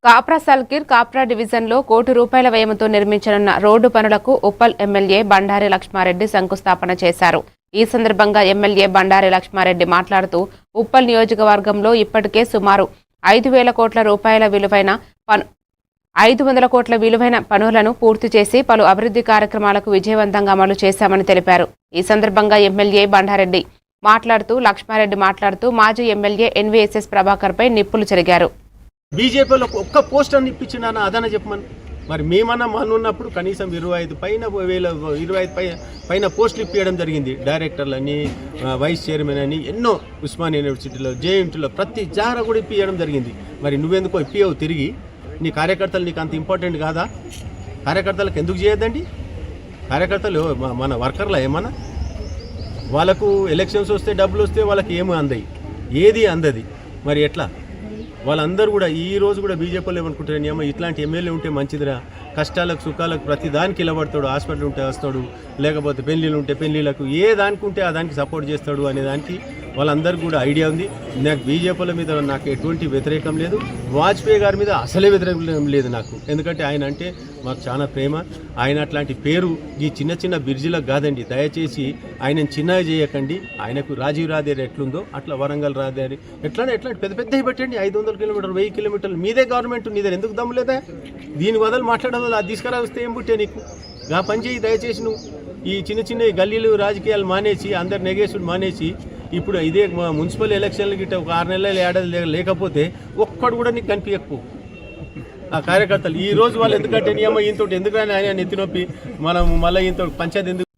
కాప్రా సల్కిర్ కాప్రా డివిజన్లో ₹1 కోటి వ్యయంతో నిర్మించనున్న రోడ్డు పనులకు ఉప్పల్ ఎమ్మెల్యే బండారి లక్ష్మారెడ్డి శంకుస్థాపన చేశారు. ఈ సందర్భంగా ఎమ్మెల్యే బండారి లక్ష్మారెడ్డి మాట్లాడుతూ ఉప్పల్ నియోజకవర్గంలో ఇప్పటికే సుమారు ₹5,000 కోట్ల విలువైన 500 కోట్ల విలువైన పనులను పూర్తి చేసి పలు అభివృద్ధి కార్యక్రమాలకు విజయవంతంగా అమలు చేశామని తెలిపారు. ఈ సందర్భంగా ఎమ్మెల్యే బండారెడ్డి లక్ష్మారెడ్డి మాట్లాడుతూ మాజీ ఎమ్మెల్యే ఎన్వీఎస్ఎస్ ప్రభాకర్పై నిప్పులు చెరిగారు. బీజేపీలో ఒక్క పోస్టర్ ఇప్పించిన అదన చెప్పమని మరి మేమన్నా ఉన్నప్పుడు కనీసం 25 పైన పోస్టులు ఇప్పించడం జరిగింది. డైరెక్టర్లని, వైస్ చైర్మన్ అని ఎన్నో ఉస్మానియా యూనివర్సిటీలో, జేఎన్టీలో ప్రతి జార కూడా ఇప్పించడం జరిగింది. మరి నువ్వెందుకో ఇప్పియవు తిరిగి? నీ కార్యకర్తలు నీకు అంత ఇంపార్టెంట్ కాదా? కార్యకర్తలకు ఎందుకు చేయొద్దండి? కార్యకర్తలు మన వర్కర్ల ఏమన్నా వాళ్ళకు ఎలక్షన్స్ వస్తే డబ్బులు వస్తే వాళ్ళకి ఏమీ అందయి, ఏది అందది. మరి ఎట్లా? వాళ్ళందరూ కూడా ఈ రోజు కూడా బీజేపీలో ఏమనుకుంటారు, ఏమో ఇట్లాంటి ఎమ్మెల్యే ఉంటే మంచిదిరా, కష్టాలకు సుఖాలకు ప్రతి దానికి నిలబడతాడు, హాస్పిటల్ ఉంటే వస్తాడు, లేకపోతే పెళ్ళిళ్ళు ఉంటే పెళ్ళిళ్ళకు ఏ దానికి ఉంటే ఆ దానికి సపోర్ట్ చేస్తాడు అనే దానికి వాళ్ళందరికీ కూడా ఐడియా ఉంది. నాకు బీజేపీల మీద నాకు ఎటువంటి వ్యతిరేకం లేదు, వాజ్పేయి గారి మీద అసలే వ్యతిరేకం లేదు నాకు. ఎందుకంటే ఆయన అంటే మాకు చాలా ప్రేమ. ఆయన అట్లాంటి పేరు ఈ చిన్న చిన్న బిర్జీలకు కాదండి. దయచేసి ఆయనను చిన్నగా చేయకండి. ఆయనకు రాజీవ్ రాదేరి ఎట్లుందో అట్లా వరంగల్ రాదేరి ఎట్లాంటి పెద్ద పెద్దవి పెట్టండి. 500 కిలోమీటర్లు, 1000 కిలోమీటర్లు. మీదే గవర్నమెంట్, నీదే ఎందుకు దమ్ము లేదా? దీని వదలు మాట్లాడడం వల్ల అది తీసుకురా వస్తే ఏం పుట్టే నీకు? గా పని చేయి దయచేసి. నువ్వు ఈ చిన్న చిన్న గల్లీలు రాజకీయాలు మానేసి, అందరు నెగేసుడు మానేసి, ఇప్పుడు ఇదే మున్సిపల్ ఎలక్షన్లు గిట్ట ఒక 6 నెలలు ఏడాది లేకపోతే ఒక్కడు కూడా నీకు కనిపించకపో. ఆ కార్యకర్తలు ఈ రోజు వాళ్ళు ఎందుకంటే నియమ ఇంత ఎందుకని ఆయన నెత్తి నొప్పి మనం మళ్ళీ ఇంత పంచాయతీ ఎందుకు